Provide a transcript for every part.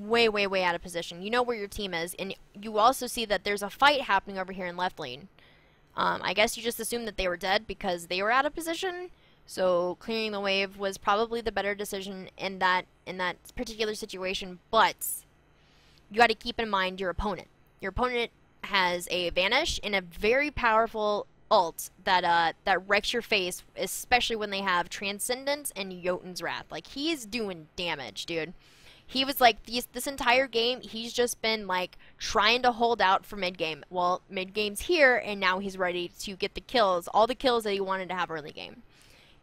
way, way, way out of position. You know where your team is, and you also see that there's a fight happening over here in left lane. I guess you just assumed that they were dead because they were out of position, so clearing the wave was probably the better decision in that particular situation, but you got to keep in mind your opponent. Your opponent has a Vanish and a very powerful ult that wrecks your face, especially when they have Transcendence and Jotun's Wrath. Like, he's doing damage, dude. He was like, this entire game, he's just been like trying to hold out for mid game. Well, mid game's here, and now he's ready to get the kills, all the kills that he wanted to have early game.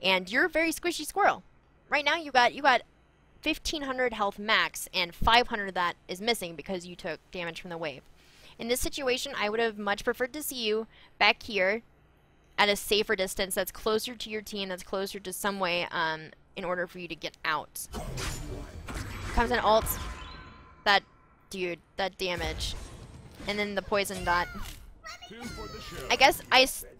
And you're a very squishy squirrel. Right now, you got 1,500 health max, and 500 of that is missing because you took damage from the wave. In this situation, I would have much preferred to see you back here at a safer distance that's closer to your team, that's closer to some way in order for you to get out. Comes an ult. That, dude, that damage. And then the poison dot. I guess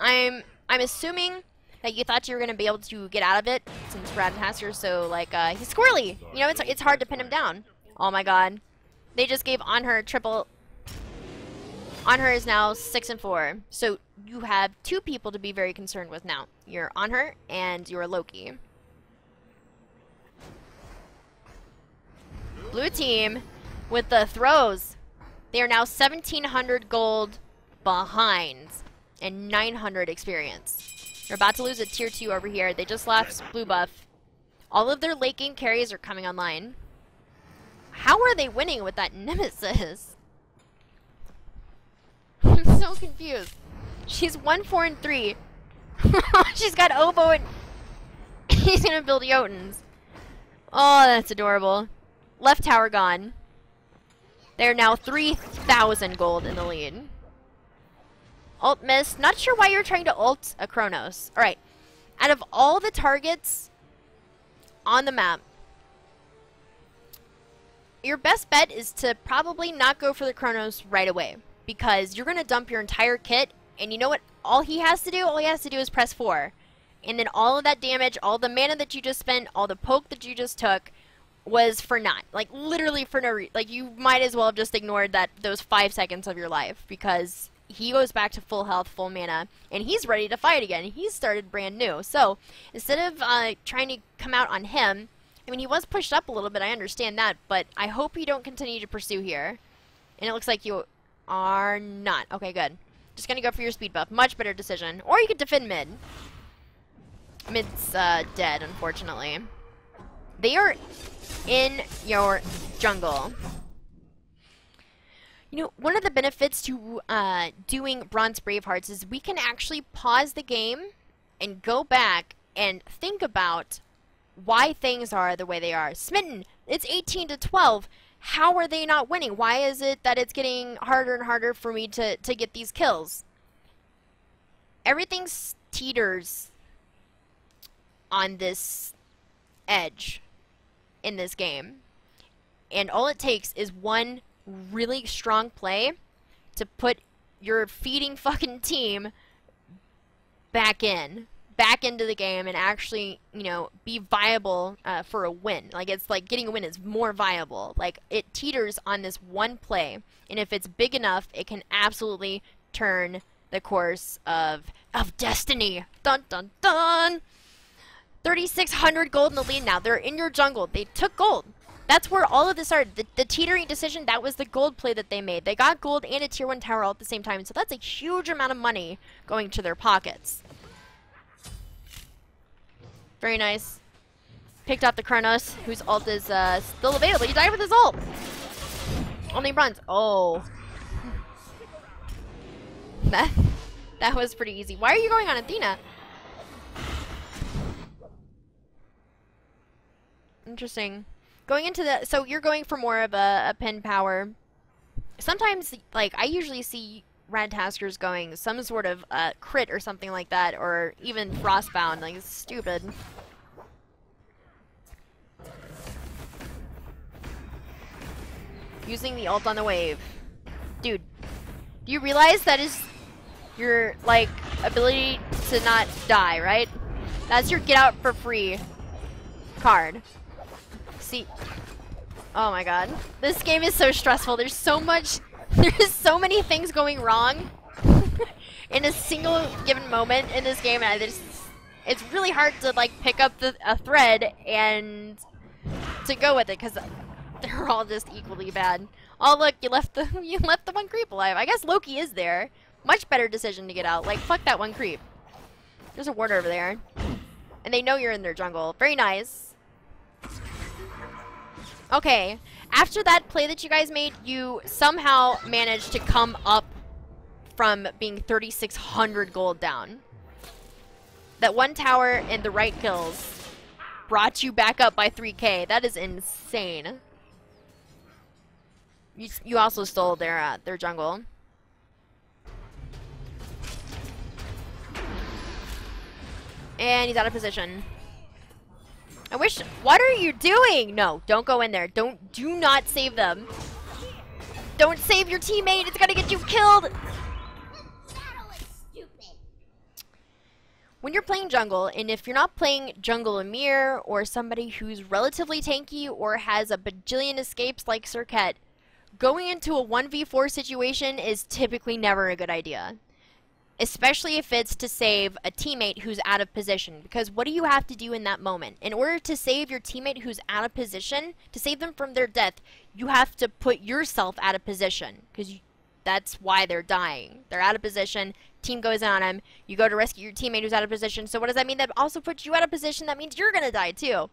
I'm assuming that you thought you were going to be able to get out of it since Brad Tasker, so like he's squirrely. You know, it's hard to pin him down. Oh my god. They just gave Anhur a triple. Anhur is now 6 and 4. So you have 2 people to be very concerned with now. Your Anhur and your Loki. Blue team with the throws. They are now 1,700 gold behind and 900 experience. They're about to lose a tier 2 over here. They just lost blue buff. All of their late game carries are coming online. How are they winning with that Nemesis? I'm so confused. She's 1, 4, and 3. She's got Oboe and he's gonna build Jotuns. Oh, that's adorable. Left tower gone. They're now 3,000 gold in the lead. Ult miss. Not sure why you're trying to ult a Chronos. Alright. Out of all the targets on the map, your best bet is to probably not go for the Chronos right away. Because you're going to dump your entire kit. And you know what? All he has to do is press 4. And then all of that damage, all the mana that you just spent, all the poke that you just took, was for naught. Like, literally for no reason. Like, you might as well have just ignored those 5 seconds of your life, because he goes back to full health, full mana, and he's ready to fight again. He's started brand new. So, instead of trying to come out on him, I mean, he was pushed up a little bit, I understand that, but I hope you don't continue to pursue here. And it looks like you are not. Okay, good. Just gonna go for your speed buff. Much better decision. Or you could defend mid. Mid's dead, unfortunately. They are in your jungle. You know, one of the benefits to doing Bronze Bravehearts is we can actually pause the game and go back and think about why things are the way they are. Smitten, it's 18 to 12. How are they not winning? Why is it that it's getting harder and harder for me to get these kills? Everything teeters on this edge in this game, and all it takes is one really strong play to put your feeding fucking team back into the game and actually, you know, be viable for a win. Like, it's like getting a win is more viable. Like, it teeters on this one play, and if it's big enough, it can absolutely turn the course of destiny. Dun dun dun. 3,600 gold in the lead now. They're in your jungle. They took gold. That's where all of this started. The teetering decision, that was the gold play that they made. They got gold and a tier 1 tower all at the same time, so that's a huge amount of money going to their pockets. Very nice. Picked out the Chronos, whose ult is still available. He died with his ult. Only bronze. Oh. That was pretty easy. Why are you going on Athena? Interesting. Going into the... So you're going for more of a pin power. Sometimes, like, I usually see Rad Taskers going some sort of crit or something like that, or even Frostbound. Like, it's stupid. Using the ult on the wave. Dude, do you realize that is your, like, ability to not die, right? That's your get out for free card. See, Oh my god. This game is so stressful. There's so many things going wrong in a single given moment in this game, and it's really hard to like pick up a thread and to go with it because they're all just equally bad. Oh look, you left the one creep alive. I guess Loki is there. Much better decision to get out. Like fuck that one creep. There's a ward over there, and they know you're in their jungle. Very nice. Okay, after that play that you guys made, you somehow managed to come up from being 3,600 gold down. That one tower and the right kills brought you back up by 3k. That is insane. You also stole their jungle. And he's out of position. I wish. What are you doing? No, don't go in there. Do not save them. Don't save your teammate. It's gonna get you killed. When you're playing jungle, and if you're not playing jungle Amir or somebody who's relatively tanky or has a bajillion escapes like Circuit, going into a 1v4 situation is typically never a good idea. Especially if it's to save a teammate who's out of position. Because what do you have to do in that moment? In order to save your teammate who's out of position, to save them from their death, you have to put yourself out of position. Because that's why they're dying. They're out of position, team goes on them, you go to rescue your teammate who's out of position. So what does that mean? That also puts you out of position. That means you're going to die too.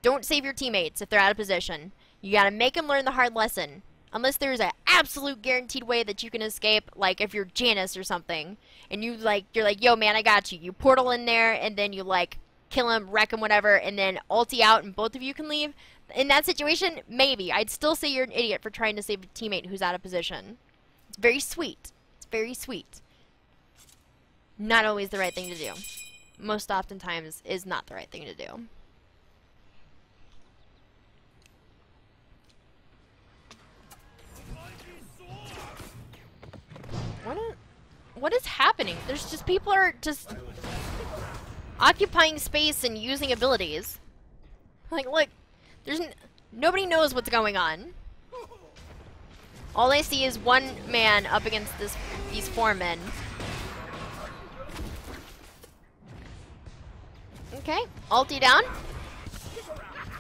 Don't save your teammates if they're out of position. You got to make them learn the hard lesson. Unless there's an absolute guaranteed way that you can escape, like if you're Janice or something, and you're like, yo man, I got you. You portal in there, and then you like kill him, wreck him, whatever, and then ulti out, and both of you can leave. In that situation, maybe. I'd still say you're an idiot for trying to save a teammate who's out of position. It's very sweet. It's very sweet. Not always the right thing to do. Most oftentimes is not the right thing to do. What is happening? There's just people are just occupying space and using abilities. Like, look, nobody knows what's going on. All I see is one man up against these four men. Okay, ulti down.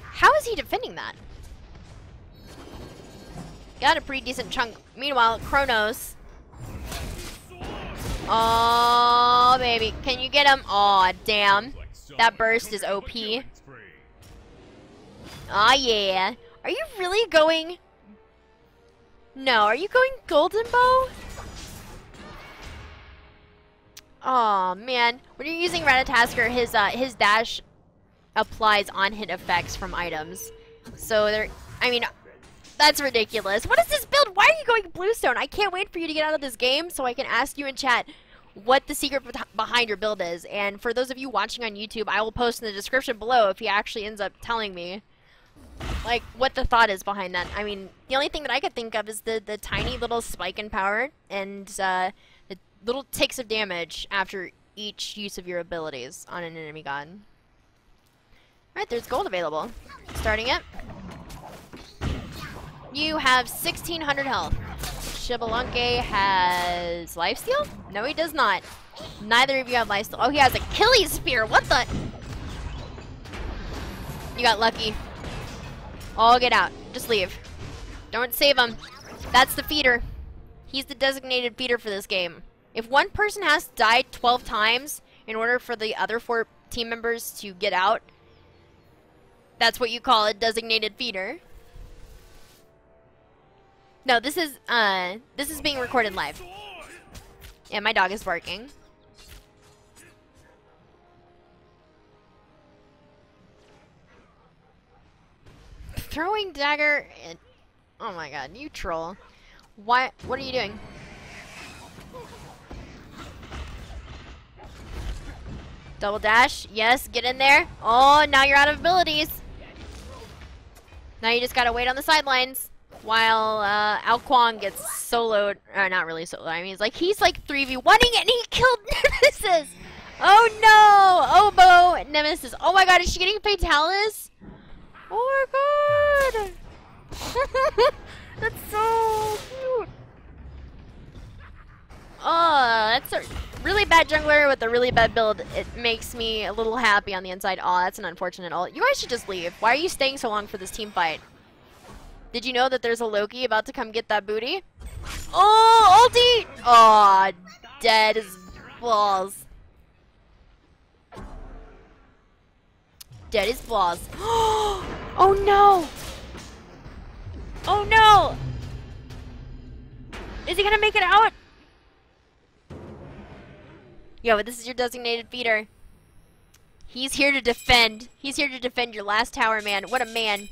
How is he defending that? Got a pretty decent chunk. Meanwhile, Kronos. Oh, baby. Can you get him? Oh, damn. That burst is OP. Oh, yeah. Are you really going... No, are you going Golden Bow? Oh, man. When you're using Ratatasker, his dash applies on-hit effects from items. So, I mean... That's ridiculous. What is this build? Why are you going Bluestone? I can't wait for you to get out of this game so I can ask you in chat what the secret behind your build is. And for those of you watching on YouTube, I will post in the description below if he actually ends up telling me, like, what the thought is behind that. I mean, the only thing that I could think of is the tiny little spike in power and the little ticks of damage after each use of your abilities on an enemy god. Alright, there's gold available. Starting it. You have 1,600 health. Shibalunke has lifesteal? No, he does not. Neither of you have lifesteal. Oh, he has Achilles spear. What the? You got lucky. Oh, get out. Just leave. Don't save him. That's the feeder. He's the designated feeder for this game. If one person has to die 12 times in order for the other 4 team members to get out, that's what you call a designated feeder. No, this is being recorded live. Yeah, my dog is barking. Throwing dagger and oh my god, you troll. What are you doing? Double dash, yes, get in there. Oh, now you're out of abilities. Now you just gotta wait on the sidelines. While Ao Kwang gets soloed, not really soloed, I mean, he's like 3v1ing it and he killed Nemesis! Oh no! Oboe Nemesis. Oh my god, is she getting Fatalis? Oh my god! That's so cute. Oh, that's a really bad jungler with a really bad build. It makes me a little happy on the inside. Oh, that's an unfortunate ult. You guys should just leave. Why are you staying so long for this team fight? Did you know that there's a Loki about to come get that booty? Oh, ulti! Oh, dead as balls. Dead as balls. Oh no! Oh no! Is he gonna make it out? Yo, but this is your designated feeder. He's here to defend. He's here to defend your last tower, man. What a man.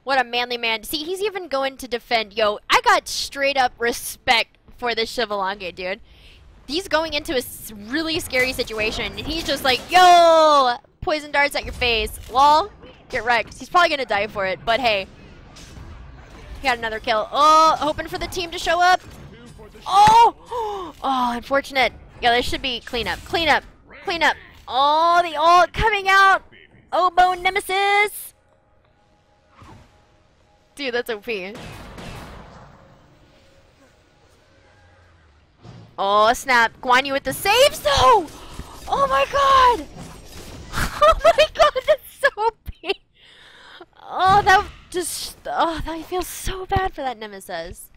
What a manly man. See, he's even going to defend. Yo, I got straight up respect for this Shivalange, dude. He's going into a really scary situation, and he's just like, yo, poison darts at your face. Lol, get wrecked. He's probably going to die for it, but hey. He got another kill. Oh, hoping for the team to show up. Oh, oh, unfortunate. Yeah, there should be cleanup. Cleanup. Cleanup. Oh, the ult coming out. Oboe Nemesis. Dude, that's OP. Oh, snap. Guan Yu with the saves, though! Oh my god! Oh my god, that's so OP! Oh, that just... Oh, that feels so bad for that Nemesis.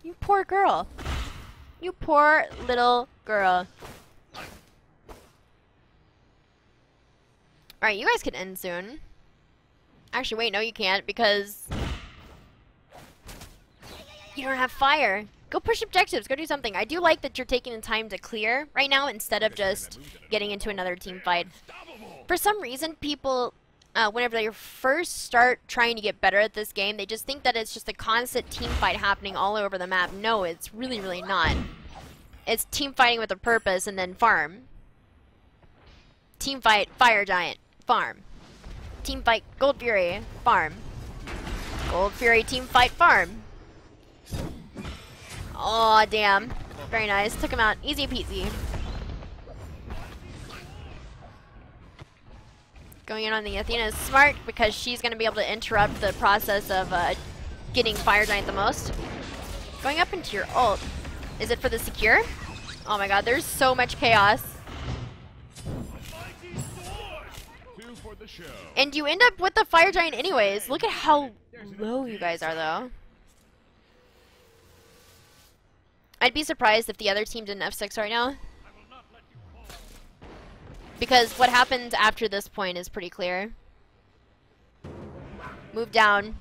You poor girl. You poor little girl. Alright, you guys can end soon. Actually, wait, no you can't, because... you don't have fire. Go push objectives. Go do something. I do like that you're taking the time to clear right now instead of just getting into another team fight. For some reason, people, whenever they first start trying to get better at this game, they just think that it's just a constant team fight happening all over the map. No, it's really, really not. It's team fighting with a purpose and then farm. Team fight, Fire Giant, farm. Team fight, Gold Fury, farm. Gold Fury, team fight, farm. Oh, damn. Very nice. Took him out. Easy peasy. Going in on the Athena is smart because she's going to be able to interrupt the process of getting Fire Giant the most. Going up into your ult. Is it for the secure? Oh my god, there's so much chaos. And you end up with the Fire Giant anyways. Look at how low you guys are, though. I'd be surprised if the other team didn't F6 right now. Because what happens after this point is pretty clear. Move down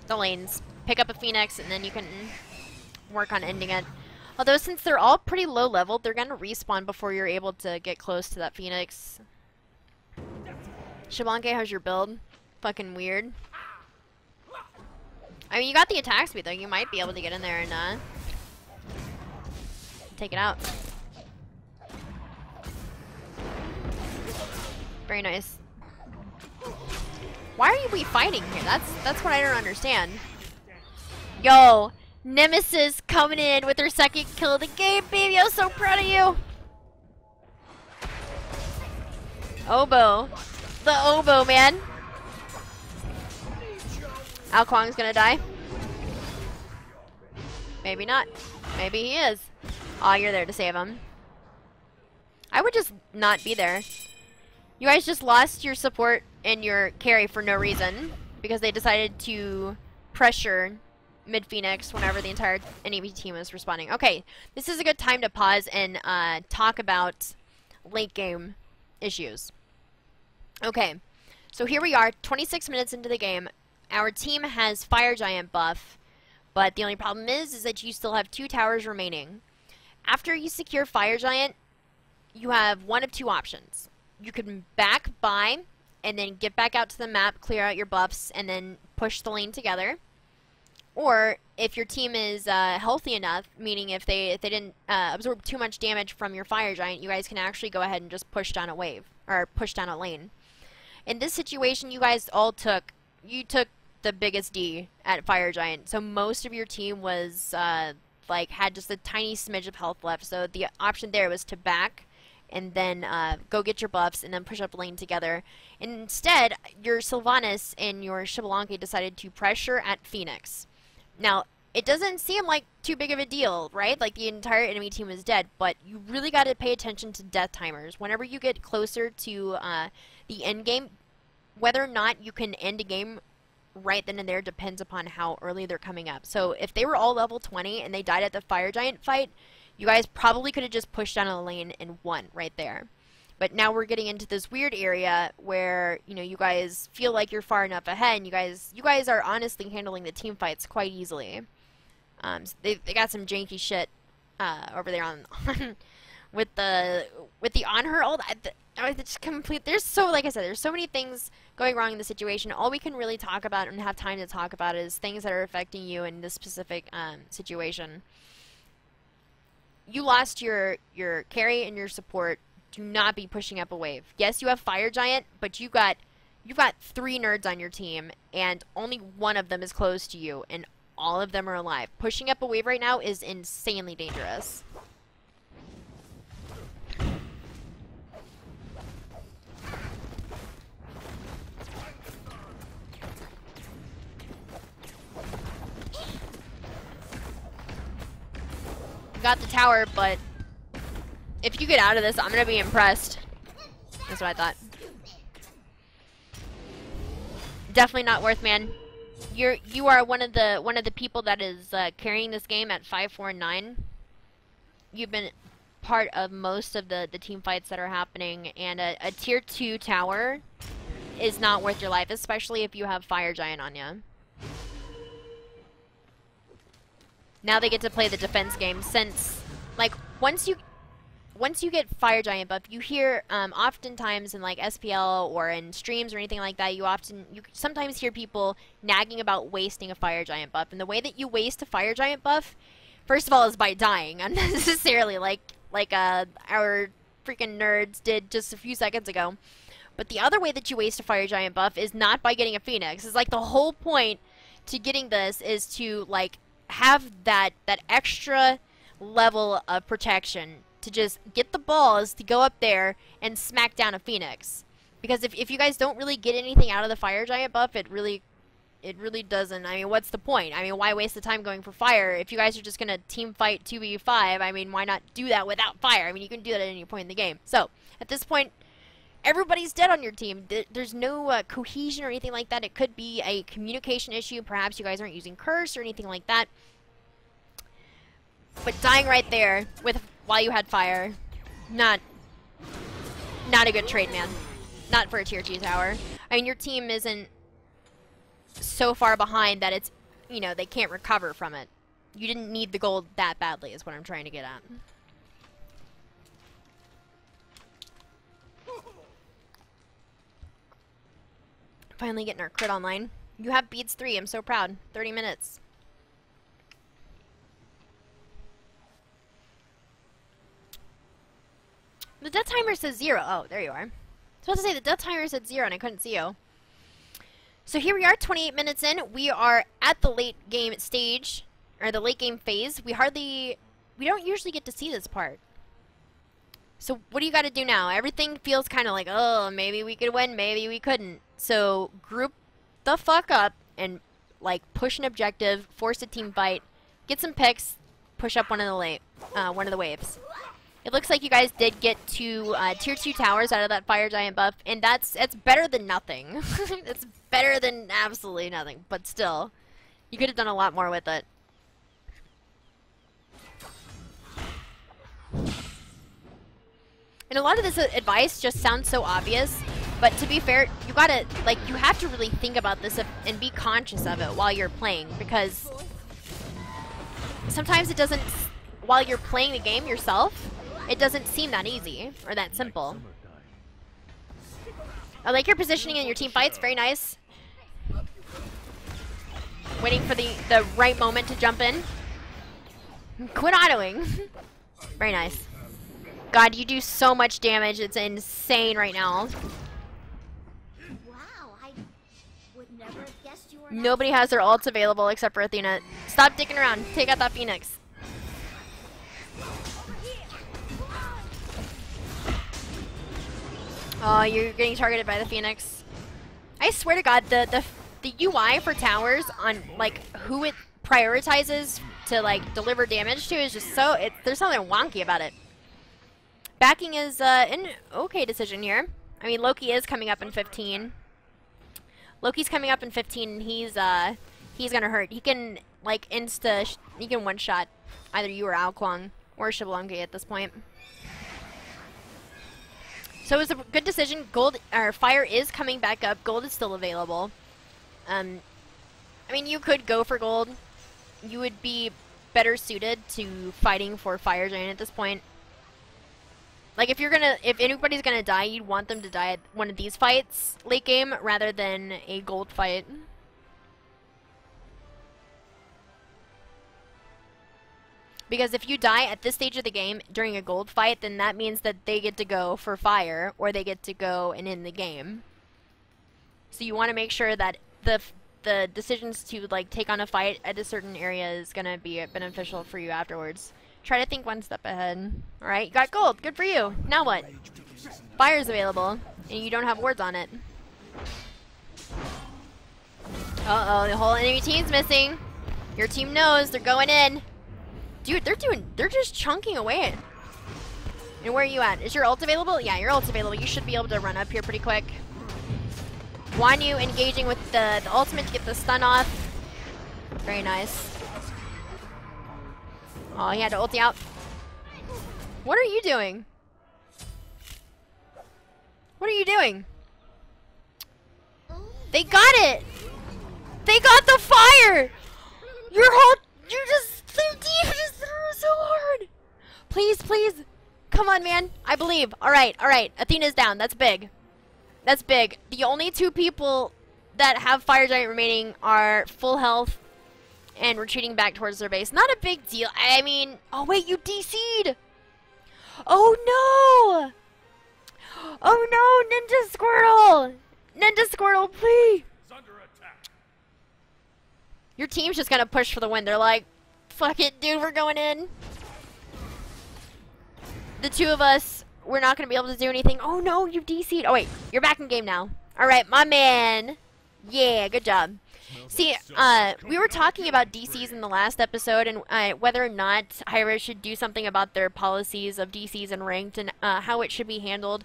the lanes, pick up a Phoenix, and then you can work on ending it. Although since they're all pretty low level, they're going to respawn before you're able to get close to that Phoenix. Shivanke, how's your build? Fucking weird. I mean, you got the attack speed though. You might be able to get in there and take it out. Very nice. Why are we fighting here? That's what I don't understand. Yo, Nemesis coming in with her second kill of the game, baby. I'm so proud of you. Oboe. The Oboe, man. Ao Kuang's gonna die. Maybe not. Maybe he is. Aw, you're there to save him. I would just not be there. You guys just lost your support and your carry for no reason because they decided to pressure mid-Phoenix whenever the entire NEV team was responding. Okay, this is a good time to pause and talk about late game issues. Okay, so here we are, 26 minutes into the game. Our team has Fire Giant buff, but the only problem is that you still have 2 towers remaining. After you secure Fire Giant, you have one of 2 options. You can back by and then get back out to the map, clear out your buffs, and then push the lane together. Or if your team is healthy enough, meaning if they didn't absorb too much damage from your Fire Giant, you guys can actually go ahead and just push down a wave or push down a lane. In this situation, you guys all took the biggest D at Fire Giant, so most of your team was like had just a tiny smidge of health left. So the option there was to back and then go get your buffs and then push up lane together. And instead, your Sylvanas and your Xbalanque decided to pressure at Phoenix. Now, it doesn't seem like too big of a deal, right? Like the entire enemy team is dead, but you really got to pay attention to death timers. Whenever you get closer to the end game, whether or not you can end a game right then and there depends upon how early they're coming up. So if they were all level 20 and they died at the Fire Giant fight, you guys probably could have just pushed down a lane and won right there. But now we're getting into this weird area where, you know, you guys feel like you're far enough ahead, and you guys are honestly handling the team fights quite easily. So they got some janky shit over there on with the on her ult. It's complete. There's so, like I said, there's so many things going wrong in the situation. All we can really talk about and have time to talk about is things that are affecting you in this specific situation. You lost your carry and your support. Do not be pushing up a wave. Yes, you have Fire Giant, but you've got 3 nerds on your team, and only one of them is close to you, and all of them are alive. Pushing up a wave right now is insanely dangerous. Got the tower, but if you get out of this, I'm gonna be impressed. That's what I thought. Definitely not worth, man. You are one of the people that is carrying this game at 5-4-9. You've been part of most of the team fights that are happening, and a tier 2 tower is not worth your life, especially if you have Fire Giant on you. Now they get to play the defense game, since, like, once you get Fire Giant buff, you hear oftentimes in like SPL or in streams or anything like that, you sometimes hear people nagging about wasting a Fire Giant buff. And the way that you waste a Fire Giant buff, first of all, is by dying unnecessarily, like our freaking nerds did just a few seconds ago. But the other way that you waste a Fire Giant buff is not by getting a Phoenix. It's like the whole point to getting this is to like have that extra level of protection, to just get the balls to go up there and smack down a Phoenix. Because if you guys don't really get anything out of the Fire Giant buff, it really doesn't. I mean, what's the point? I mean, why waste the time going for fire? If you guys are just gonna team fight 2v5, I mean, why not do that without fire? I mean, you can do that at any point in the game. So, at this point, everybody's dead on your team. There's no cohesion or anything like that. It could be a communication issue. Perhaps you guys aren't using curse or anything like that. But dying right there while you had fire, not a good trade, man. Not for a tier 2 tower. I mean, your team isn't so far behind that it's, you know, they can't recover from it. You didn't need the gold that badly is what I'm trying to get at. Finally getting our crit online. You have beads 3. I'm so proud. 30 minutes. The death timer says 0. Oh, there you are. I was supposed to say the death timer said 0 and I couldn't see you. So here we are, 28 minutes in. We are at the late game stage, or the late game phase. We don't usually get to see this part. So what do you got to do now? Everything feels kind of like, oh, maybe we could win, maybe we couldn't. So group the fuck up and like push an objective, force a team fight, get some picks, push up one of the waves. It looks like you guys did get 2 tier 2 towers out of that Fire Giant buff, and it's better than nothing. It's better than absolutely nothing, but still, you could have done a lot more with it. And a lot of this advice just sounds so obvious, but to be fair, you have to really think about this and be conscious of it while you're playing, because sometimes it doesn't, while you're playing the game yourself, it doesn't seem that easy or that simple. I like your positioning in your team fights, very nice. Waiting for the right moment to jump in. Quit autoing. Very nice. God, you do so much damage, it's insane right now. Wow, I would never have guessed you were. Nobody has their ults available except for Athena. Stop dicking around. Take out that Phoenix. Oh, you're getting targeted by the Phoenix. I swear to God, the UI for towers on like who it prioritizes to like deliver damage to is just so there's something wonky about it. Backing is an okay decision here. I mean, Loki is coming up in 15. Loki's coming up in 15, and he's gonna hurt. He can like he can one shot either you or Ao Kuang or Xbalanque at this point. So it was a good decision. Gold or fire is coming back up. Gold is still available. I mean, you could go for gold. You would be better suited to fighting for fire giant at this point. Like if anybody's gonna die, you'd want them to die at one of these fights late game rather than a gold fight. Because if you die at this stage of the game during a gold fight, then that means that they get to go for fire, or they get to go and end the game. So you want to make sure that the decisions to like take on a fight at a certain area is gonna be beneficial for you afterwards. Try to think one step ahead. All right, you got gold. Good for you. Now what? Fire's available, and you don't have wards on it. Uh-oh, the whole enemy team's missing. Your team knows they're going in. Dude, they're just chunking away. And where are you at? Is your ult available? Yeah, your ult's available. You should be able to run up here pretty quick. Guan Yu engaging with the ultimate to get the stun off. Very nice. Oh, he had to ulti out. What are you doing? What are you doing? They got it! They got the fire! You just threw deep, just threw so hard! Please, please. Come on, man. I believe. Alright, alright. Athena's down. That's big. That's big. The only two people that have Fire Giant remaining are full health and retreating back towards their base. Not a big deal. I mean, oh wait, you DC'd! Oh no! Oh no, Ninja Squirtle! Ninja Squirtle, please! Your team's just gonna push for the win. They're like, fuck it, dude, we're going in. The two of us, we're not gonna be able to do anything. Oh no, you DC'd. Oh wait, you're back in game now. Alright, my man. Yeah, good job. See, we were talking about DCs in the last episode and whether or not Hi-Rez should do something about their policies of DCs and ranked and how it should be handled.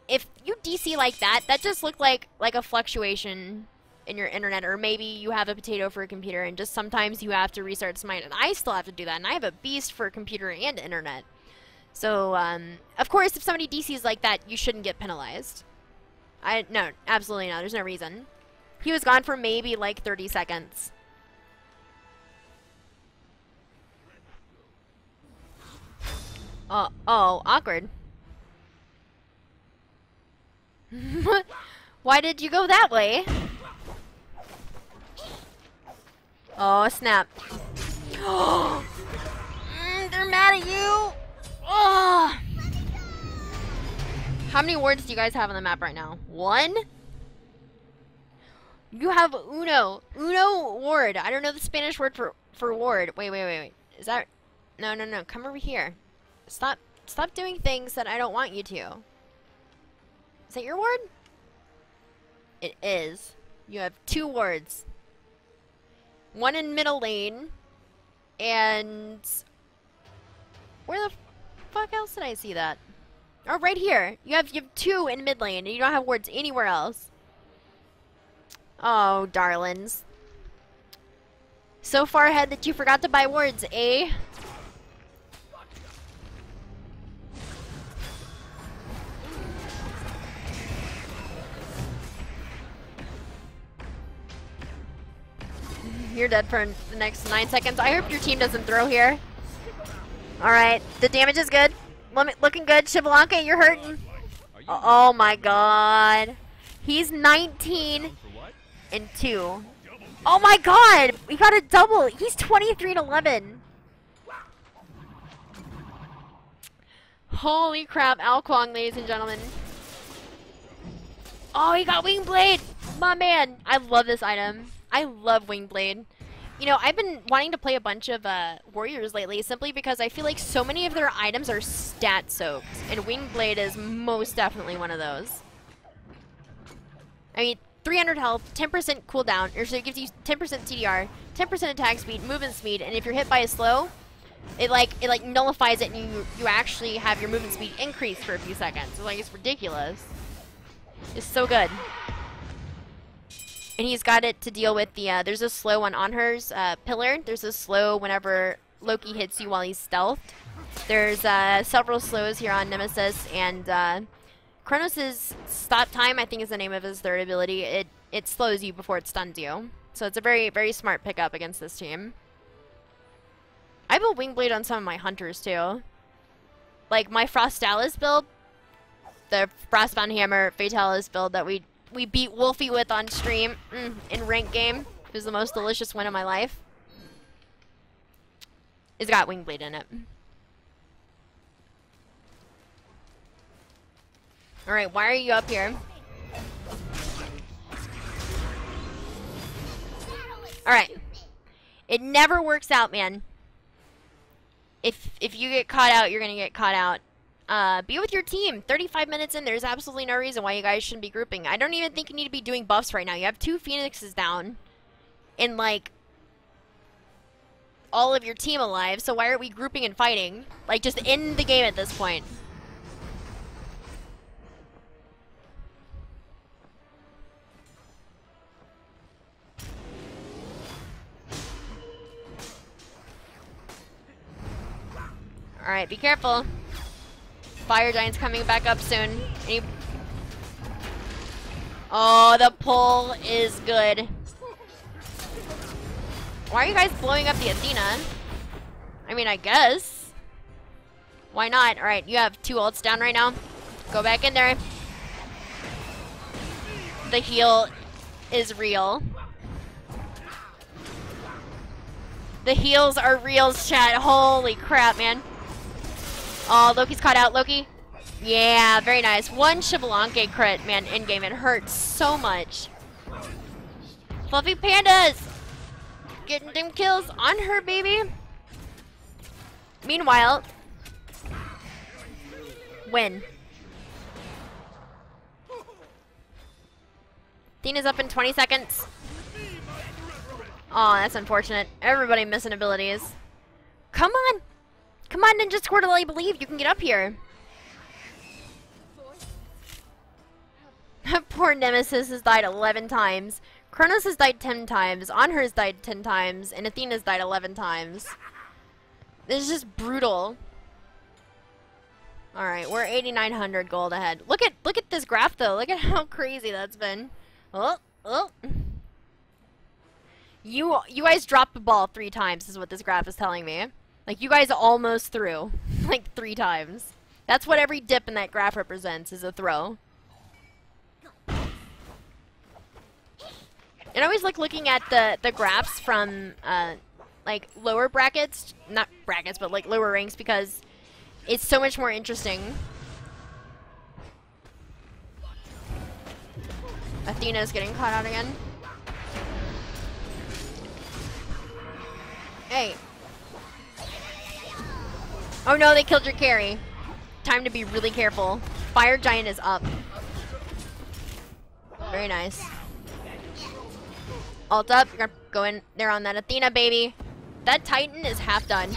If you DC like that, that just looked like a fluctuation in your internet, or maybe you have a potato for a computer and just sometimes you have to restart Smite, and I still have to do that, and I have a beast for a computer and internet. So, of course, if somebody DCs like that, you shouldn't get penalized. No, absolutely not. There's no reason. He was gone for maybe like 30 seconds. Oh, awkward. Why did you go that way? Oh, snap. They're mad at you. Oh. How many wards do you guys have on the map right now? One? You have uno. Uno ward. I don't know the Spanish word for ward. Wait. Is that... No. Come over here. Stop doing things that I don't want you to. Is that your ward? It is. You have 2 wards. One in middle lane. And... where the fuck else did I see that? Oh, right here. You have 2 in mid lane, and you don't have wards anywhere else. Oh, darlings. So far ahead that you forgot to buy wards, eh? You're dead for the next 9 seconds. I hope your team doesn't throw here. Alright, the damage is good. Looking good. Xbalanque, you're hurting. Oh my god. He's 19 and 2. Oh my god! We got a double! He's 23 and 11. Holy crap, Ao Kuang, ladies and gentlemen. Oh, he got Wing Blade! My man! I love this item. I love Wing Blade. You know, I've been wanting to play a bunch of warriors lately simply because I feel like so many of their items are stat soaked, and Wingblade is most definitely one of those. I mean, 300 health, 10% cooldown, or so it gives you 10% TDR, 10% attack speed, movement speed, and if you're hit by a slow, it nullifies it, and you actually have your movement speed increase for a few seconds. So, like, it's ridiculous. It's so good. And he's got it to deal with the, there's a slow on Anher's pillar. There's a slow whenever Loki hits you while he's stealthed. There's several slows here on Nemesis, and Kronos' stop time, I think is the name of his third ability. It slows you before it stuns you. So it's a very, very smart pickup against this team. I built Wingblade on some of my hunters too. Like my Frostalis build, the Frostbound Hammer Fatalis build that we beat Wolfie with on stream in ranked game. It was the most delicious win of my life. It's got Wingblade in it. Alright, why are you up here? Alright. It never works out, man. If you get caught out, you're gonna get caught out. Be with your team. 35 minutes in, there's absolutely no reason why you guys shouldn't be grouping. I don't even think you need to be doing buffs right now. You have 2 Phoenixes down. And, like, all of your team alive, so why aren't we grouping and fighting? Like, just end the game at this point. Alright, be careful. Fire Giant's coming back up soon. Oh, the pull is good. Why are you guys blowing up the Athena? I mean, I guess. Why not? Alright, you have 2 ults down right now. Go back in there. The heal is real. The heals are real, chat. Holy crap, man. Oh, Loki's caught out. Loki. Yeah, very nice. 1 Xbalanque crit, man, in-game. It hurts so much. Fluffy Pandas! Getting them kills on her, baby. Meanwhile, win. Athena's up in 20 seconds. Oh, that's unfortunate. Everybody missing abilities. Come on! Come on, Ninja Squirtle, I believe you can get up here. Poor Nemesis has died 11 times. Kronos has died 10 times. Anher has died 10 times. And Athena's died 11 times. This is just brutal. Alright, we're 8,900 gold ahead. Look at this graph, though. Look at how crazy that's been. Oh. You guys dropped the ball 3 times, is what this graph is telling me. Like, you guys almost threw. Like, 3 times. That's what every dip in that graph represents, is a throw. And I always like looking at the graphs from, like, lower brackets. Not brackets, but, like, lower ranks, because it's so much more interesting. Athena's getting caught out again. Hey. Oh no, they killed your carry. Time to be really careful. Fire Giant is up. Very nice. Ult up. You're gonna go in there on that Athena, baby. That Titan is half done.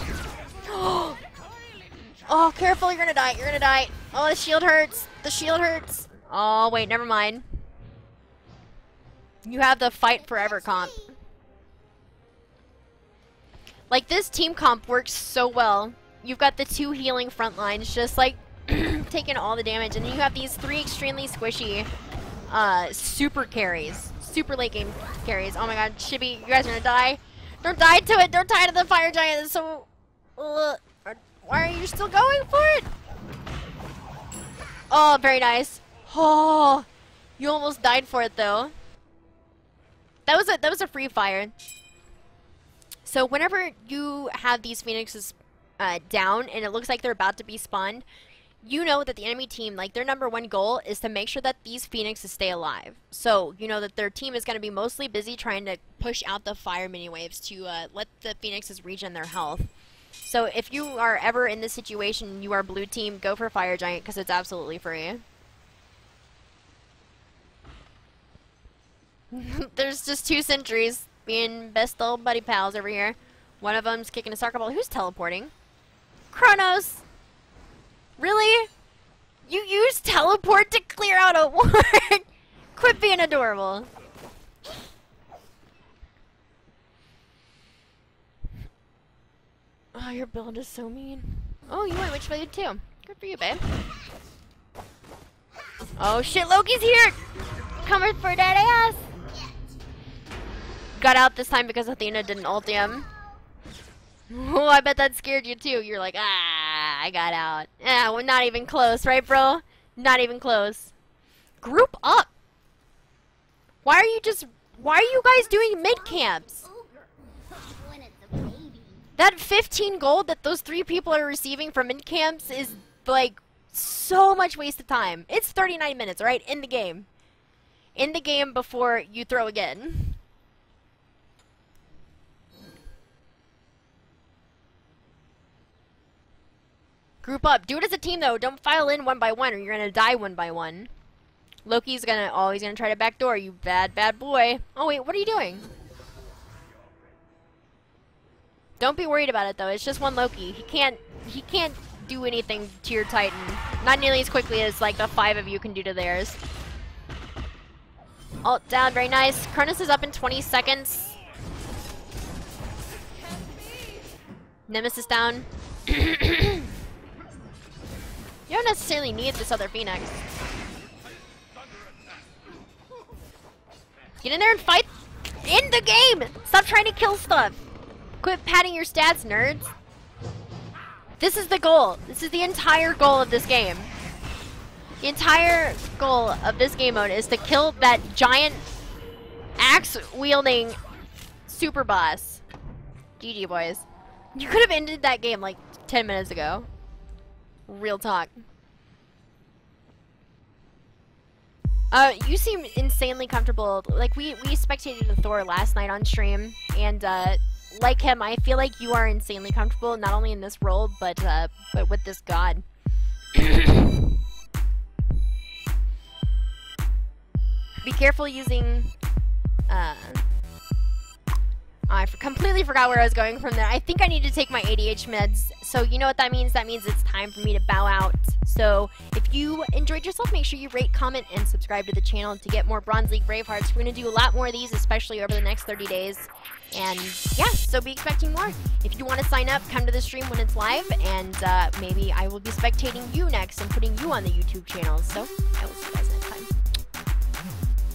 Oh, careful. You're gonna die. You're gonna die. Oh, the shield hurts. The shield hurts. Oh, wait. Never mind. You have the fight forever comp. Like, this team comp works so well. You've got the 2 healing front lines just, like, taking all the damage. And then you have these 3 extremely squishy super carries. Super late game carries. Oh my god, Chibi, you guys are gonna die. Don't die to it. Don't die to the Fire Giant. It's so... why are you still going for it? Oh, very nice. Oh, you almost died for it, though. That was a free fire. So whenever you have these Phoenixes down and it looks like they're about to be spawned, you know that the enemy team, like, their #1 goal is to make sure that these Phoenixes stay alive. So, you know that their team is going to be mostly busy trying to push out the fire mini waves to let the Phoenixes regen their health. So, if you are ever in this situation, you are blue team, go for Fire Giant because it's absolutely free. There's just 2 sentries being best old buddy pals over here. One of them's kicking a soccer ball. Who's teleporting? Kronos! Really? You use teleport to clear out a ward? Quit being adorable. Oh, your build is so mean. Oh, you went witch blade too. Good for you, babe. Oh shit, Loki's here! Coming for that ass! Got out this time because Athena didn't ult him. Oh, I bet that scared you too. You're like, ah, I got out. Yeah, we're not even close, right, bro? Not even close. Group up. Why are you guys doing mid camps? That 15 gold that those 3 people are receiving from mid camps is like so much waste of time. It's 39 minutes, right? In the game. In the game before you throw again. Group up. Do it as a team, though. Don't file in one by one, or you're gonna die one by one. Loki's gonna always gonna try to backdoor you, bad boy. Oh wait, what are you doing? Don't be worried about it though. It's just one Loki. He can't do anything to your Titan. Not nearly as quickly as like the 5 of you can do to theirs. Ult down, very nice. Cronus is up in 20 seconds. Nemesis down. You don't necessarily need this other Phoenix. Get in there and fight in the game! Stop trying to kill stuff! Quit padding your stats, nerds. This is the goal. This is the entire goal of this game. The entire goal of this game mode is to kill that giant axe-wielding super boss. GG, boys. You could have ended that game like 10 minutes ago. Real talk. You seem insanely comfortable. Like, we spectated the Thor last night on stream, and, like him, I feel like you are insanely comfortable, not only in this role, but with this god. Be careful using, I completely forgot where I was going from there. I think I need to take my ADH meds. So you know what that means? That means it's time for me to bow out. So if you enjoyed yourself, make sure you rate, comment, and subscribe to the channel to get more Bronze League Bravehearts. We're going to do a lot more of these, especially over the next 30 days. And yeah, so be expecting more. If you want to sign up, come to the stream when it's live. And maybe I will be spectating you next and putting you on the YouTube channel. So I will see you.